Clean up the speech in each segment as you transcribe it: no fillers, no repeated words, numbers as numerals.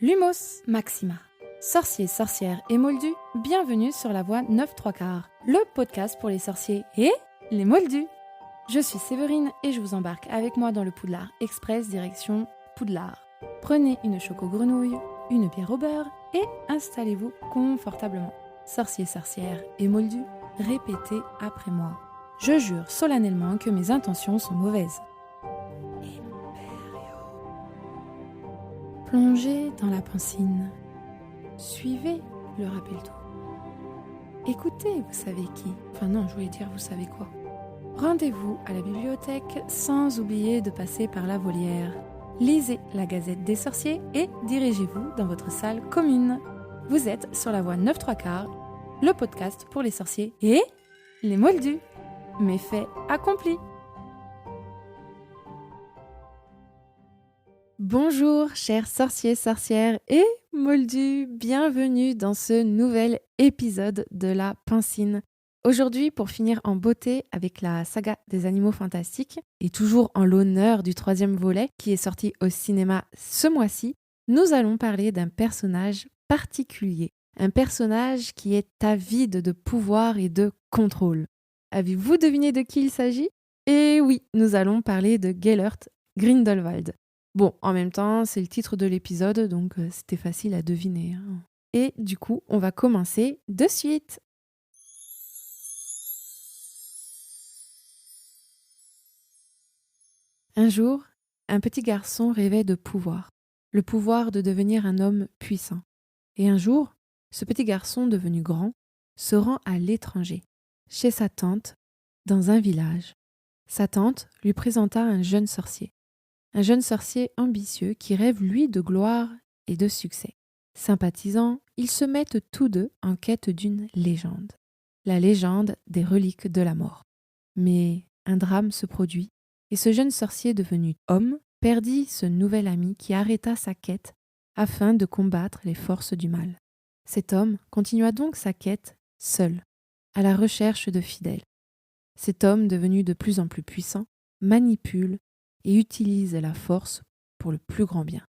Lumos Maxima. Sorciers, sorcières et moldus, bienvenue sur la voie 9-3/4, le podcast pour les sorciers et les moldus. Je suis Séverine et je vous embarque avec moi dans le Poudlard Express direction Poudlard. Prenez une choco-grenouille, une bière au beurre et installez-vous confortablement. Sorciers, sorcières et moldus, répétez après moi. Je jure solennellement que mes intentions sont mauvaises. Plongez dans la pancine. Suivez le rappel tout. Écoutez, vous savez qui. Enfin non, je voulais dire vous savez quoi. Rendez-vous à la bibliothèque sans oublier de passer par la volière. Lisez la Gazette des sorciers et dirigez-vous dans votre salle commune. Vous êtes sur la voie 9-3/4, le podcast pour les sorciers et les moldus. Méfait accompli. Bonjour chers sorciers, sorcières et moldus, bienvenue dans ce nouvel épisode de la Pancine. Aujourd'hui, pour finir en beauté avec la saga des animaux fantastiques, et toujours en l'honneur du 3e volet qui est sorti au cinéma ce mois-ci, nous allons parler d'un personnage particulier. Un personnage qui est avide de pouvoir et de contrôle. Avez-vous deviné de qui il s'agit ? Eh oui, nous allons parler de Gellert Grindelwald. Bon, en même temps, c'est le titre de l'épisode, donc c'était facile à deviner. Et du coup, on va commencer de suite. Un jour, un petit garçon rêvait de pouvoir, le pouvoir de devenir un homme puissant. Et un jour, ce petit garçon devenu grand se rend à l'étranger, chez sa tante, dans un village. Sa tante lui présenta un jeune sorcier ambitieux qui rêve lui de gloire et de succès. Sympathisants, ils se mettent tous deux en quête d'une légende, la légende des reliques de la mort. Mais un drame se produit et ce jeune sorcier devenu homme perdit ce nouvel ami qui arrêta sa quête afin de combattre les forces du mal. Cet homme continua donc sa quête seul, à la recherche de fidèles. Cet homme devenu de plus en plus puissant manipule et utilise la force pour le plus grand bien.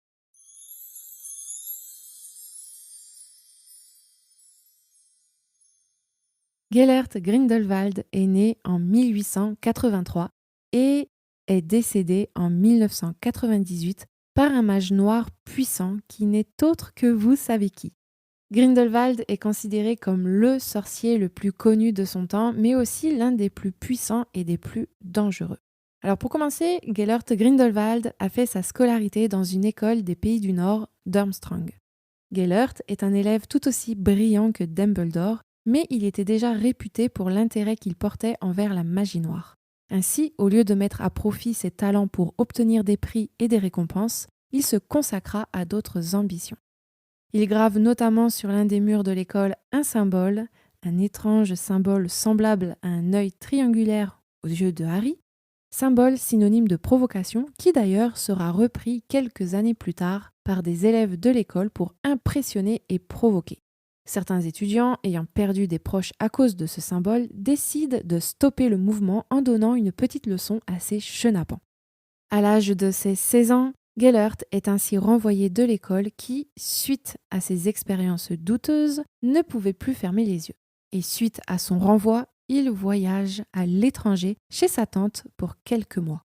Gellert Grindelwald est né en 1883 et est décédé en 1998 par un mage noir puissant qui n'est autre que vous savez qui. Grindelwald est considéré comme le sorcier le plus connu de son temps, mais aussi l'un des plus puissants et des plus dangereux. Alors pour commencer, Gellert Grindelwald a fait sa scolarité dans une école des pays du Nord, Durmstrang. Gellert est un élève tout aussi brillant que Dumbledore, mais il était déjà réputé pour l'intérêt qu'il portait envers la magie noire. Ainsi, au lieu de mettre à profit ses talents pour obtenir des prix et des récompenses, il se consacra à d'autres ambitions. Il grave notamment sur l'un des murs de l'école un symbole, un étrange symbole semblable à un œil triangulaire aux yeux de Harry, symbole synonyme de provocation qui d'ailleurs sera repris quelques années plus tard par des élèves de l'école pour impressionner et provoquer. Certains étudiants, ayant perdu des proches à cause de ce symbole, décident de stopper le mouvement en donnant une petite leçon à ces chenapans. À l'âge de ses 16 ans, Gellert est ainsi renvoyé de l'école qui, suite à ses expériences douteuses, ne pouvait plus fermer les yeux. Et suite à son renvoi, il voyage à l'étranger chez sa tante pour quelques mois.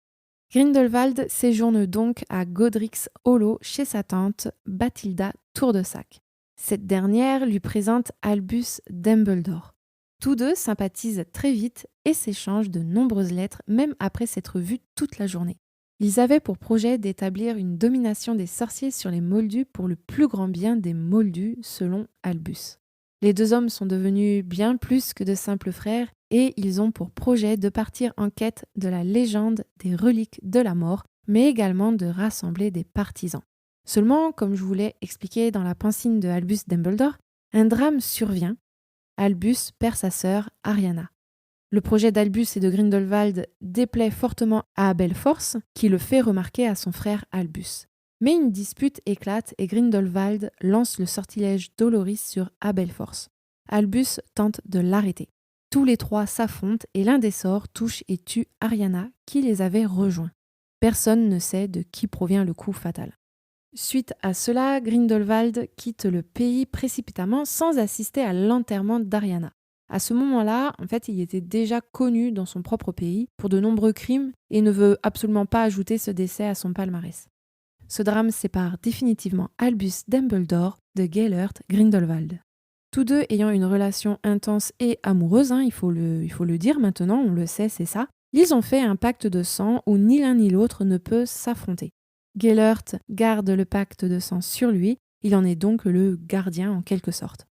Grindelwald séjourne donc à Godric's Hollow chez sa tante Bathilda Tourdesac. Cette dernière lui présente Albus Dumbledore. Tous deux sympathisent très vite et s'échangent de nombreuses lettres même après s'être vus toute la journée. Ils avaient pour projet d'établir une domination des sorciers sur les moldus pour le plus grand bien des moldus selon Albus. Les deux hommes sont devenus bien plus que de simples frères et ils ont pour projet de partir en quête de la légende des reliques de la mort, mais également de rassembler des partisans. Seulement, comme je vous l'ai expliqué dans la pancine de Albus Dumbledore, un drame survient. Albus perd sa sœur Ariana. Le projet d'Albus et de Grindelwald déplaît fortement à Aberforth, qui le fait remarquer à son frère Albus. Mais une dispute éclate et Grindelwald lance le sortilège Doloris sur Aberforth. Albus tente de l'arrêter. Tous les trois s'affrontent et l'un des sorts touche et tue Ariana qui les avait rejoints. Personne ne sait de qui provient le coup fatal. Suite à cela, Grindelwald quitte le pays précipitamment sans assister à l'enterrement d'Ariana. À ce moment-là, en fait, il était déjà connu dans son propre pays pour de nombreux crimes et ne veut absolument pas ajouter ce décès à son palmarès. Ce drame sépare définitivement Albus Dumbledore de Gellert Grindelwald. Tous deux ayant une relation intense et amoureuse, il faut le dire maintenant, on le sait, c'est ça, ils ont fait un pacte de sang où ni l'un ni l'autre ne peut s'affronter. Gellert garde le pacte de sang sur lui, il en est donc le gardien en quelque sorte.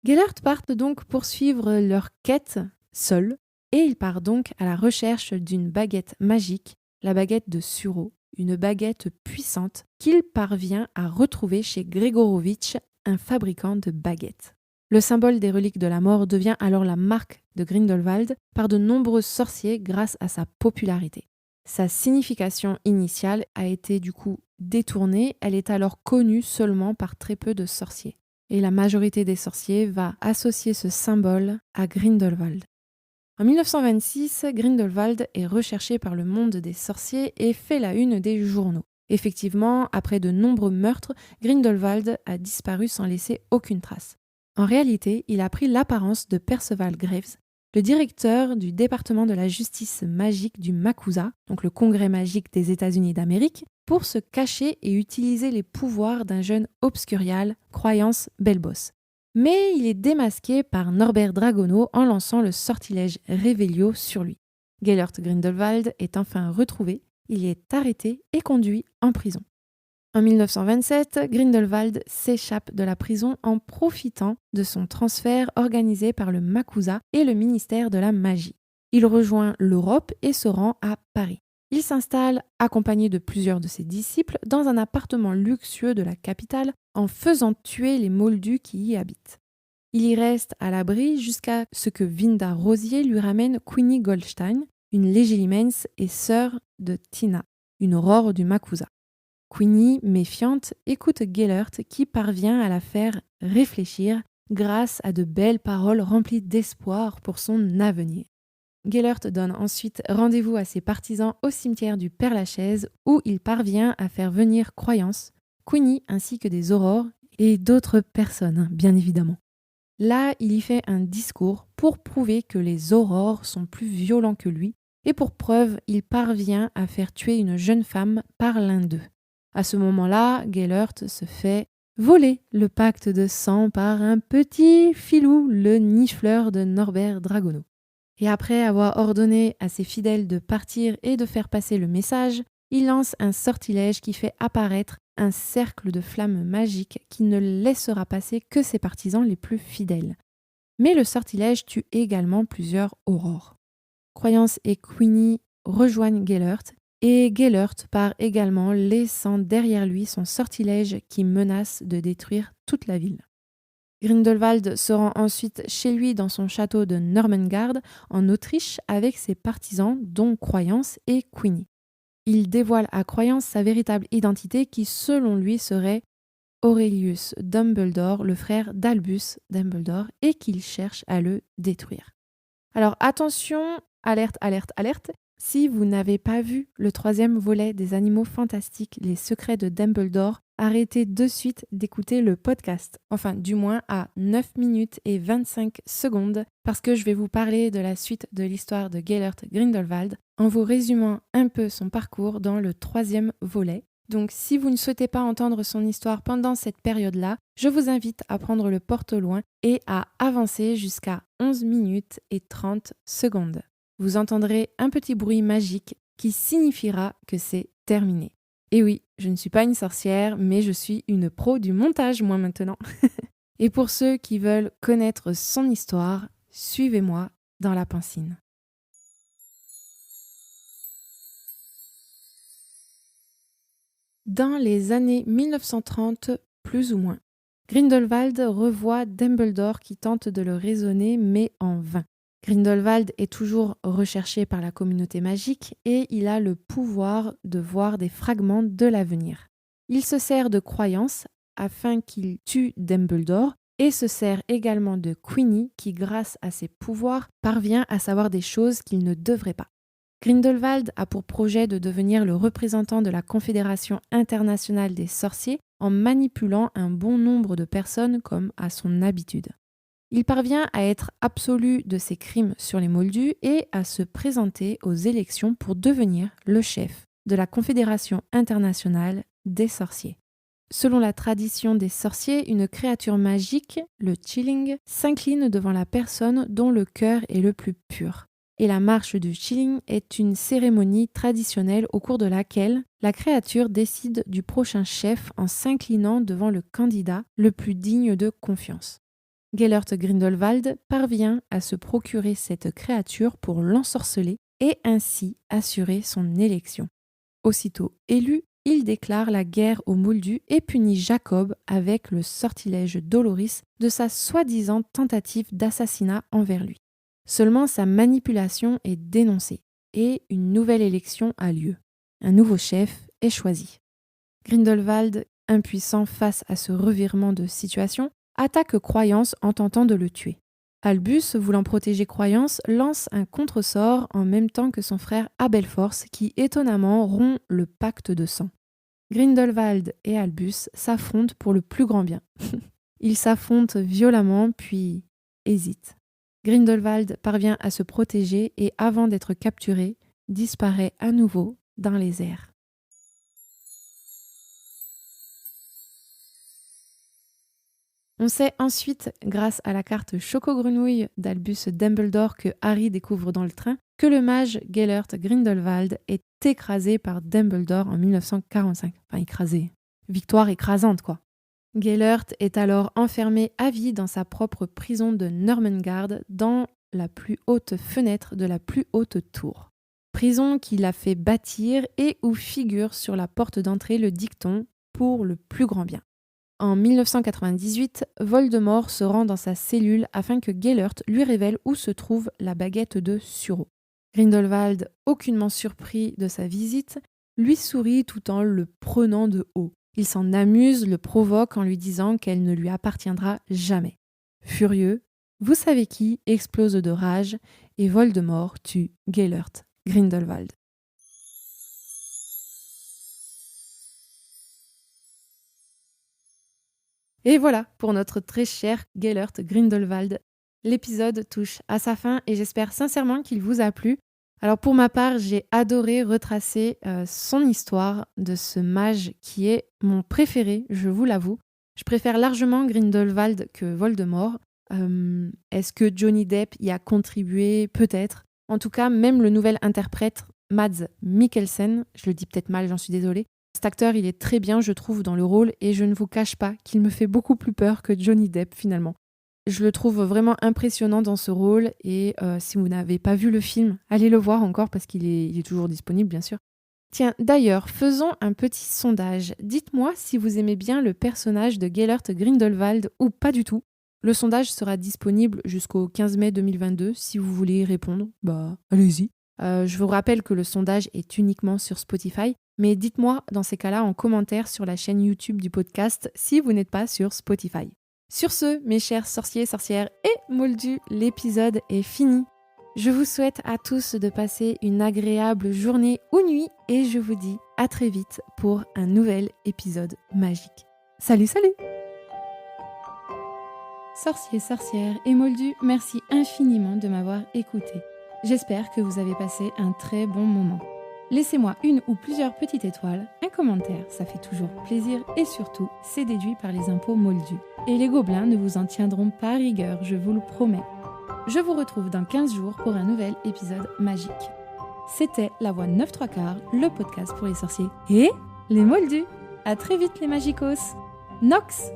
Gellert part donc poursuivre leur quête seul, et il part donc à la recherche d'une baguette magique, la baguette de Suro, une baguette puissante qu'il parvient à retrouver chez Gregorovitch, un fabricant de baguettes. Le symbole des reliques de la mort devient alors la marque de Grindelwald par de nombreux sorciers grâce à sa popularité. Sa signification initiale a été du coup détournée, elle est alors connue seulement par très peu de sorciers. Et la majorité des sorciers va associer ce symbole à Grindelwald. En 1926, Grindelwald est recherché par le monde des sorciers et fait la une des journaux. Effectivement, après de nombreux meurtres, Grindelwald a disparu sans laisser aucune trace. En réalité, il a pris l'apparence de Perceval Graves, le directeur du département de la justice magique du MACUSA, donc le congrès magique des États-Unis d'Amérique, pour se cacher et utiliser les pouvoirs d'un jeune obscurial, Croyance Belbos. Mais il est démasqué par Norbert Dragono en lançant le sortilège Revelio sur lui. Gellert Grindelwald est enfin retrouvé, il est arrêté et conduit en prison. En 1927, Grindelwald s'échappe de la prison en profitant de son transfert organisé par le MACUSA et le ministère de la Magie. Il rejoint l'Europe et se rend à Paris. Il s'installe, accompagné de plusieurs de ses disciples, dans un appartement luxueux de la capitale en faisant tuer les moldus qui y habitent. Il y reste à l'abri jusqu'à ce que Vinda Rosier lui ramène Queenie Goldstein, une légilimens et sœur de Tina, une aurore du MACUSA. Queenie, méfiante, écoute Gellert qui parvient à la faire réfléchir grâce à de belles paroles remplies d'espoir pour son avenir. Gellert donne ensuite rendez-vous à ses partisans au cimetière du Père-Lachaise où il parvient à faire venir Croyance, Queenie ainsi que des aurores et d'autres personnes, bien évidemment. Là, il y fait un discours pour prouver que les aurores sont plus violents que lui et pour preuve, il parvient à faire tuer une jeune femme par l'un d'eux. À ce moment-là, Gellert se fait voler le pacte de sang par un petit filou, le nifleur de Norbert Dragono. Et après avoir ordonné à ses fidèles de partir et de faire passer le message, il lance un sortilège qui fait apparaître un cercle de flammes magiques qui ne laissera passer que ses partisans les plus fidèles. Mais le sortilège tue également plusieurs aurores. Croyance et Queenie rejoignent Gellert et Gellert part également laissant derrière lui son sortilège qui menace de détruire toute la ville. Grindelwald se rend ensuite chez lui dans son château de Normengard en Autriche avec ses partisans dont Croyance et Queenie. Il dévoile à Croyance sa véritable identité qui selon lui serait Aurelius Dumbledore, le frère d'Albus Dumbledore et qu'il cherche à le détruire. Alors attention, alerte, alerte, alerte, si vous n'avez pas vu le 3e volet des Animaux Fantastiques, les secrets de Dumbledore, arrêtez de suite d'écouter le podcast, enfin du moins à 9 minutes et 25 secondes, parce que je vais vous parler de la suite de l'histoire de Gellert Grindelwald en vous résumant un peu son parcours dans le 3e volet. Donc si vous ne souhaitez pas entendre son histoire pendant cette période-là, je vous invite à prendre le porte au loin et à avancer jusqu'à 11 minutes et 30 secondes. Vous entendrez un petit bruit magique qui signifiera que c'est terminé. Et oui, je ne suis pas une sorcière, mais je suis une pro du montage moi maintenant. Et pour ceux qui veulent connaître son histoire, suivez-moi dans la pancine. Dans les années 1930, plus ou moins, Grindelwald revoit Dumbledore qui tente de le raisonner, mais en vain. Grindelwald est toujours recherché par la communauté magique et il a le pouvoir de voir des fragments de l'avenir. Il se sert de croyances afin qu'il tue Dumbledore et se sert également de Queenie qui, grâce à ses pouvoirs, parvient à savoir des choses qu'il ne devrait pas. Grindelwald a pour projet de devenir le représentant de la Confédération internationale des sorciers en manipulant un bon nombre de personnes comme à son habitude. Il parvient à être absolu de ses crimes sur les Moldus et à se présenter aux élections pour devenir le chef de la Confédération internationale des sorciers. Selon la tradition des sorciers, une créature magique, le Chilling, s'incline devant la personne dont le cœur est le plus pur. Et la marche du Chilling est une cérémonie traditionnelle au cours de laquelle la créature décide du prochain chef en s'inclinant devant le candidat le plus digne de confiance. Gellert Grindelwald parvient à se procurer cette créature pour l'ensorceler et ainsi assurer son élection. Aussitôt élu, il déclare la guerre aux Moldus et punit Jacob avec le sortilège Doloris de sa soi-disant tentative d'assassinat envers lui. Seulement sa manipulation est dénoncée et une nouvelle élection a lieu. Un nouveau chef est choisi. Grindelwald, impuissant face à ce revirement de situation, attaque Croyance en tentant de le tuer. Albus, voulant protéger Croyance, lance un contre-sort en même temps que son frère Abelforce qui étonnamment rompt le pacte de sang. Grindelwald et Albus s'affrontent pour le plus grand bien. Ils s'affrontent violemment puis hésitent. Grindelwald parvient à se protéger et avant d'être capturé, disparaît à nouveau dans les airs. On sait ensuite, grâce à la carte Choco-Grenouille d'Albus Dumbledore que Harry découvre dans le train, que le mage Gellert Grindelwald est écrasé par Dumbledore en 1945. Enfin, écrasé. Victoire écrasante, quoi. Gellert est alors enfermé à vie dans sa propre prison de Nurmengard, dans la plus haute fenêtre de la plus haute tour. Prison qu'il a fait bâtir et où figure sur la porte d'entrée le dicton « Pour le plus grand bien ». En 1998, Voldemort se rend dans sa cellule afin que Gellert lui révèle où se trouve la baguette de Suro. Grindelwald, aucunement surpris de sa visite, lui sourit tout en le prenant de haut. Il s'en amuse, le provoque en lui disant qu'elle ne lui appartiendra jamais. Furieux, vous savez qui explose de rage et Voldemort tue Gellert Grindelwald. Et voilà pour notre très cher Gellert Grindelwald. L'épisode touche à sa fin et j'espère sincèrement qu'il vous a plu. Alors pour ma part, j'ai adoré retracer son histoire de ce mage qui est mon préféré, je vous l'avoue. Je préfère largement Grindelwald que Voldemort. Est-ce que Johnny Depp y a contribué ? Peut-être. En tout cas, même le nouvel interprète, Mads Mikkelsen, je le dis peut-être mal, j'en suis désolée. Cet acteur, il est très bien, je trouve, dans le rôle et je ne vous cache pas qu'il me fait beaucoup plus peur que Johnny Depp finalement. Je le trouve vraiment impressionnant dans ce rôle et si vous n'avez pas vu le film, allez le voir encore parce qu'il est toujours disponible bien sûr. Tiens, d'ailleurs, faisons un petit sondage. Dites-moi si vous aimez bien le personnage de Gellert Grindelwald ou pas du tout. Le sondage sera disponible jusqu'au 15 mai 2022 si vous voulez y répondre. Allez-y. Je vous rappelle que le sondage est uniquement sur Spotify, mais dites-moi dans ces cas-là en commentaire sur la chaîne YouTube du podcast si vous n'êtes pas sur Spotify. Sur ce, mes chers sorciers, sorcières et moldus, l'épisode est fini. Je vous souhaite à tous de passer une agréable journée ou nuit et je vous dis à très vite pour un nouvel épisode magique. Salut, salut! Sorciers, sorcières et moldus, merci infiniment de m'avoir écouté. J'espère que vous avez passé un très bon moment. Laissez-moi une ou plusieurs petites étoiles, un commentaire, ça fait toujours plaisir et surtout, c'est déduit par les impôts moldus. Et les gobelins ne vous en tiendront pas rigueur, je vous le promets. Je vous retrouve dans 15 jours pour un nouvel épisode magique. C'était La Voix 9 3/4, le podcast pour les sorciers et les moldus. À très vite les magicos. Nox!